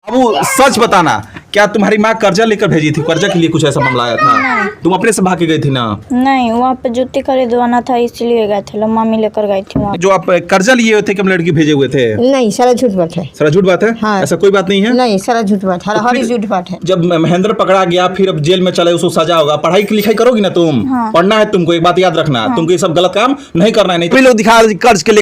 अब सच बताना, क्या तुम्हारी माँ कर्जा लेकर भेजी थी? कर्जा के लिए कुछ ऐसा मामला आया था? तुम अपने से भाग के गई थी ना? नहीं, वहाँ पे जूती खरीदवाना था इसलिए गए थे, मम्मी लेकर गई थी वहाँ। जो आप कर्जा लिए हुए थे कि हम लड़की भेजे हुए थे? नहीं, सारा झूठ बात है। सारा झूठ बात है? हाँ। ऐसा कोई बात नहीं है? नहीं, सारा झूठ बात है, हर झूठ बात है। जब महेंद्र पकड़ा गया, फिर अब जेल में चले, उसको सजा होगा, पढ़ाई लिखाई करोगी ना तुम? हाँ। पढ़ना है तुमको, एक बात याद रखना, तुमको ये सब गलत काम नहीं करना है। नहीं तो लोग दिखा कर्ज के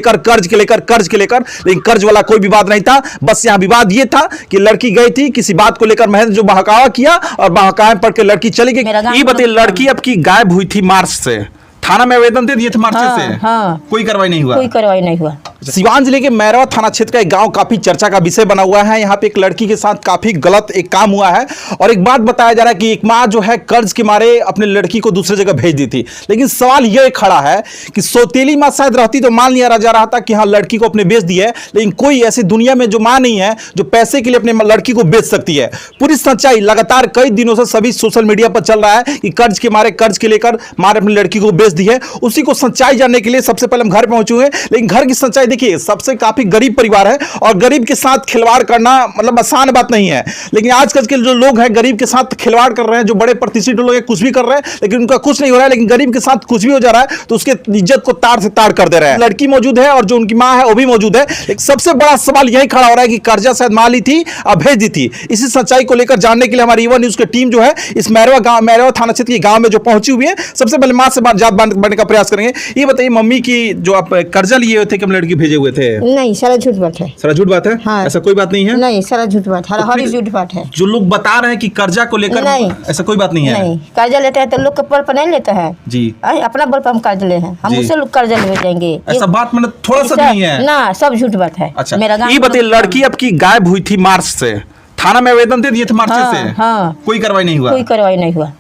लेकर, लेकिन कर्ज वाला कोई विवाद नहीं था। बस यहाँ विवाद ये था कि लड़की गई थी किसी बात को लेकर, महेंद्र जो बहकावा किया और बहकावे पर के लड़की चली गई। ये बताइए, लड़की अब की गायब हुई थी मार्च से, थाना में आवेदन दे दिए थे मार्च से? हाँ। कोई कार्रवाई नहीं हुआ? कोई कार्रवाई नहीं हुआ। सिवान जिले के मैरवा थाना क्षेत्र का एक गांव काफी चर्चा का विषय बना हुआ है। यहाँ पे एक लड़की के साथ काफी गलत एक काम हुआ है और एक बात बताया जा रहा है कि एक माँ जो है कर्ज के मारे अपने लड़की को दूसरी जगह भेज दी थी। लेकिन सवाल यह खड़ा है कि सौतेली माँ शायद रहती तो मान लिया जा रहा था कि हाँ लड़की को अपने बेच दी है, लेकिन कोई ऐसी दुनिया में जो माँ नहीं है जो पैसे के लिए अपने लड़की को बेच सकती है। पूरी सच्चाई लगातार कई दिनों से सभी सोशल मीडिया पर चल रहा है कि कर्ज के मारे, कर्ज के लेकर मारे अपनी लड़की को बेच दी है। उसी को सच्चाई जानने के लिए सबसे पहले हम घर पहुंचे हुए, लेकिन घर की सच्चाई देखिए, सबसे काफी गरीब परिवार है और गरीब के साथ खिलवाड़ करना मतलब आसान बात नहीं है। लेकिन आजकल के जो लोग हैं गरीब के साथ खिलवाड़ कर रहे हैं, जो बड़े प्रतिष्ठित लोग हैं कुछ भी कर रहे हैं, लेकिन उनका कुछ नहीं हो रहा है। लेकिन गरीब के साथ कुछ भी हो जा रहा है तो उसके इज्जत को तार से तार कर दे रहे हैं। लड़की मौजूद है और जो उनकी माँ है वो भी मौजूद है। एक सबसे बड़ा सवाल यही खड़ा हो रहा है कि कर्जा शायद माँ ली थी और भेज दी थी। इसी सच्चाई को लेकर जानने के लिए हमारी ईवा न्यूज की टीम जो है इस मैरवा थाना क्षेत्र के गांव में जो पहुंची हुई है, सबसे पहले माँ से बात बनने का प्रयास करेंगे। ये बताइए मम्मी की जो आप कर्जा लिए हुए थे कि हम लड़की भेजे हुए थे? नहीं, सारा झूठ बात है। सारा झूठ बात है? हाँ। ऐसा कोई बात नहीं है? नहीं, सारा झूठ बात है, हर झूठ बात है। जो लोग बता रहे हैं कि कर्जा को लेकर, नहीं, ऐसा कोई बात नहीं है? नहीं, कर्जा लेते हैं तो लोग के बल पर नहीं लेते हैं जी, अपना बल पर हम कर्ज ले हैं, हम उससे लोग कर्जा ले जाएंगे। ऐसा बात मतलब थोड़ा सा नहीं है ना, सब झूठ बात है। अच्छा, मेरा ये बताइए, लड़की अब की गायब हुई थी मार्च से, थाना में आवेदन दे दिए थे मार्च से? हाँ। कोई कार्रवाई नहीं हुआ? कोई कार्रवाई नहीं हुआ।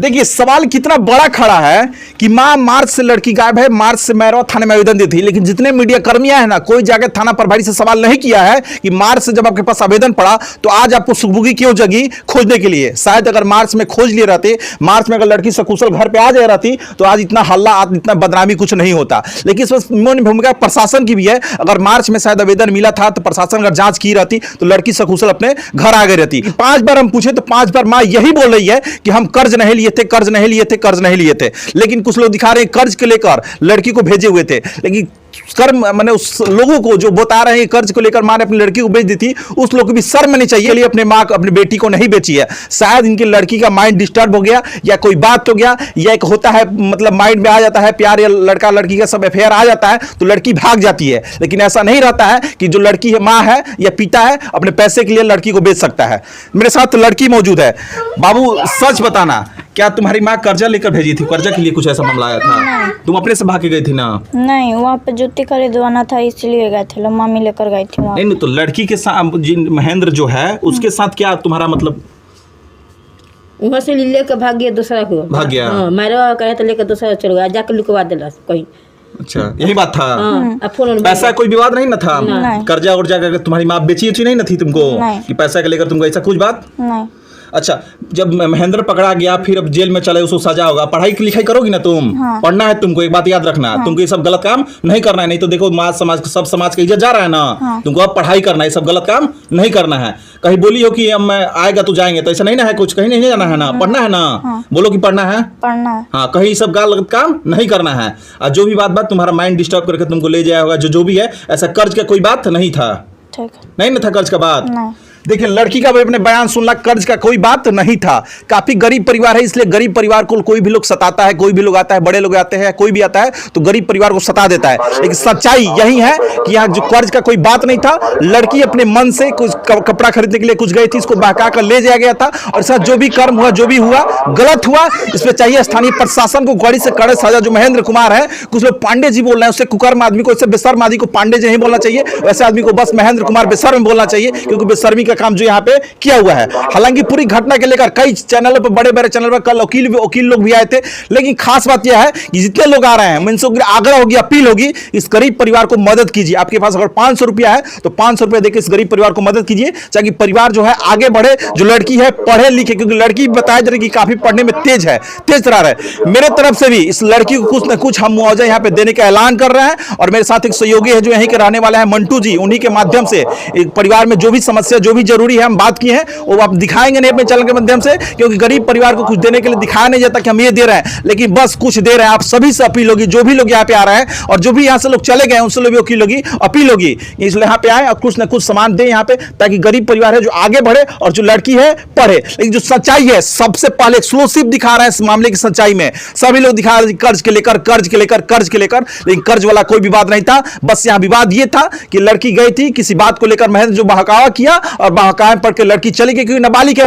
देखिए सवाल कितना बड़ा खड़ा है कि मां मार्च से लड़की गायब है, मार्च से मैरवा थाने में आवेदन दी थी, लेकिन जितने मीडिया कर्मियां हैं ना, कोई जाकर थाना प्रभारी से सवाल नहीं किया है कि मार्च से जब आपके पास आवेदन पड़ा तो आज आपको सुगबुगी क्यों जगी खोजने के लिए। शायद अगर मार्च में खोज लिए रहते, मार्च में अगर लड़की सकुशल घर पे आ जाए रहती तो आज इतना हल्ला, आज इतना बदनामी कुछ नहीं होता। लेकिन इसमें भूमिका प्रशासन की भी है। अगर मार्च में शायद आवेदन मिला था तो प्रशासन अगर जांच की रहती तो लड़की सकुशल अपने घर आ गई रहती। 5 बार हम पूछे तो 5 बार मां यही बोल रही है कि हम कर्ज नहीं लिए थे, कर्ज नहीं लिए थे। लेकिन कुछ लोग दिखा रहे हैं कर्ज के लेकर लड़की को भेजे हुए थे, लेकिन कर्म मैंने उस लोगों को जो बता रहे हैं कर्ज को लेकर मां ने अपनी लड़की को बेच दी थी, उस लोग को भी शर्म नहीं चाहिए लिए अपने मां को, अपनी बेटी को नहीं बेची है। शायद इनकी लड़की का माइंड डिस्टर्ब हो गया या कोई बात हो गया, या एक होता है मतलब माइंड में आ जाता है प्यार, या लड़का लड़की का सब अफेयर आ जाता है तो लड़की भाग जाती है। लेकिन ऐसा नहीं रहता है कि जो लड़की है मां है या पिता है अपने पैसे के लिए लड़की को बेच सकता है। मेरे साथ लड़की मौजूद है। बाबू सच बताना, क्या तुम्हारी माँ कर्जा लेकर भेजी थी? कर्जा के लिए कुछ ऐसा मामला आया था? तुम अपने से भाग के गई थी ना? नहीं, वहाँ पे जूती खरीदवाना था इसलिए गए थे, मम्मी लेकर गई थी वहाँ। नहीं तो लड़की के साथ महेंद्र जो है उसके साथ क्या तुम्हारा मतलब? वहाँ से लेकर भाग गया, दूसरा को भाग गया। हाँ, मैरवा करे तो लेकर दूसरा चल गया, जाकर लुकवा दिला कहीं। अच्छा, यही बात था? अब फोन पैसा कोई विवाद नहीं ना था? कर्जा उर्जा करके तुम्हारी माँ बेची नहीं ना थी तुमको कि पैसा के लेकर तुमको ऐसा कुछ बात नहीं। अच्छा, जब महेंद्र पकड़ा गया, फिर अब जेल में चले, उसको सजा होगा, पढ़ाई लिखाई करोगी ना तुम? हाँ। पढ़ना है तुमको, एक बात याद रखना, तुमको ये सब गलत काम नहीं करना है। नहीं तो देखो समाज सब समाज का इज्जत जा रहा है ना। हाँ। तुमको अब पढ़ाई करना है, ये सब गलत काम नहीं करना है। कहीं बोली हो कि अब मैं आएगा तो जाएंगे, तो ऐसा नहीं ना है, कुछ कहीं नहीं जाना है ना, पढ़ना है ना। हाँ। बोलो कि पढ़ना है, पढ़ना है। हाँ, कहीं सब गलत काम नहीं करना है। और जो भी बात तुम्हारा माइंड डिस्टर्ब करके तुमको ले जाया होगा, जो भी है, ऐसा कर्ज का कोई बात नहीं था। ठीक है। नहीं ना था कर्ज का बात? नहीं। देखिए लड़की का भी अपने बयान सुनला, कर्ज का कोई बात नहीं था। काफी गरीब परिवार है, इसलिए गरीब परिवार को कोई भी लोग सताता है, कोई भी लोग आता है, बड़े लोग आते हैं, कोई भी आता है तो गरीब परिवार को सता देता है। लेकिन सच्चाई यही है कि यहाँ जो कर्ज का कोई बात नहीं था। लड़की अपने मन से कुछ कपड़ा खरीदने के लिए कुछ गई थी, इसको बहका कर ले जाया गया था और साथ जो भी कर्म हुआ, जो भी हुआ गलत हुआ, इसमें चाहिए स्थानीय प्रशासन को कड़ी से कड़े सजा। जो महेंद्र कुमार है, कुछ लोग पांडे जी बोल रहे हैं, उससे कुकर्म आदमी को, इससे बेशर्म आदमी को पांडे जी नहीं बोलना चाहिए, वैसे आदमी को बस महेंद्र कुमार बेशर्म बोलना चाहिए, क्योंकि बेशर्मी का काम जो यहाँ पे किया हुआ है। हालांकि पूरी घटना के लेकर कई चैनलों पर, बड़े बड़े चैनल पर कल वकील लोग भी आए थे, लेकिन खास बात यह है कि जितने लोग आ रहे हैं, मैं इनसे आग्रह होगी, अपील होगी, इस गरीब परिवार को मदद कीजिए। आपके पास अगर 500 रुपया है तो 500 रुपया देकर इस गरीब परिवार को मदद कीजिए, ताकि परिवार जो है आगे बढ़े। जो लड़की है पढ़े लिखे, क्योंकि लड़की बताया जा रही है कि काफी पढ़ने में तेज है, तेज तरार है। मेरे तरफ से भी इस लड़की को कुछ न कुछ हम मुआवजा यहाँ पे देने का ऐलान कर रहे हैं। और मेरे साथ एक सहयोगी है जो यहीं के रहने वाले हैं, मंटू जी, उन्हीं के माध्यम से एक परिवार में जो भी समस्या, जो भी भी जरूरी है, हम बात किए हैं, वो आप दिखाएंगे नहीं अपने चैनल के माध्यम से, क्योंकि गरीब परिवार को कुछ देने के लिए दिखाया नहीं जाता कि हम ये दे रहे हैं, लेकिन बस कुछ दे रहे हैं। आप सभी से अपील होगी, जो भी लोग यहाँ पे आ रहे हैं और जो भी यहाँ से लोग चले गए उनसे लोग अपील होगी, इसलिए यहाँ पे आए और कुछ ना कुछ सामान दें यहाँ पे, ताकि गरीब परिवार है जो आगे बढ़े और जो लड़की है पढ़े। लेकिन जो सच्चाई है, सबसे पहले एक्सक्लूसिव दिखा रहे हैं इस मामले की सच्चाई में, सभी लोग दिखा रहे हैं कर्ज के लेकर, लेकिन कर्ज वाला कोई विवाद नहीं था। बस यहाँ विवाद ये था कि लड़की गई थी किसी बात को लेकर, महेंद्र जो बहकावा किया और बहकावे पड़ के लड़की चली गई, क्योंकि नाबालिग है,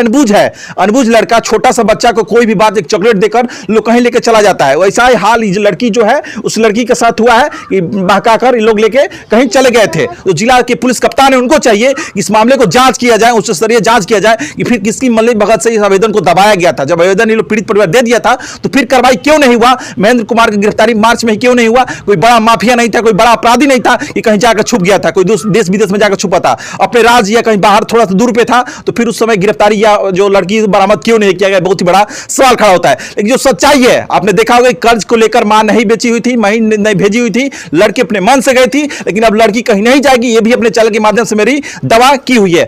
अनबूझ लड़का, छोटा सा बच्चा को कोई भी बात, एक चॉकलेट देकर लोग कहीं लेके चला जाता है। वैसा ही हाल लड़की जो है उस लड़की के साथ हुआ है कि बहकाकर लोग लेके कहीं चले गए थे। तो जिला के पुलिस कप्तान है, उनको चाहिए कि इस मामले को जांच किया जाए, उच्च स्तरीय जांच किया जाए कि फिर किसकी मल्लिक भगत से इस आवेदन को दबाया गया था। जब आवेदन ये लोग पीड़ित परिवार दे दिया था तो फिर कार्रवाई क्यों नहीं हुआ? महेंद्र कुमार की गिरफ्तारी मार्च में क्यों नहीं हुआ? कोई बड़ा माफिया नहीं था, कोई बड़ा अपराधी नहीं था कि कहीं जाकर छुप गया था, कोई देश विदेश में जाकर छुपा था, अपने राज्य या कहीं बाहर थोड़ा सा दूर पे था, तो फिर उस समय गिरफ्तारी या जो लड़की बरामद क्यों नहीं किया गया? बहुत ही बड़ा सवाल खड़ा होता है। लेकिन जो सच्चाई है, आपने देखा होगा कर्ज को लेकर मां नहीं बेची हुई थी, नहीं भेजी हुई थी, लड़की अपने मन से गई थी, लेकिन अब लड़की कहीं नहीं जाएगी, ये भी अपने चैनल के माध्यम से मेरी दावा की हुई है।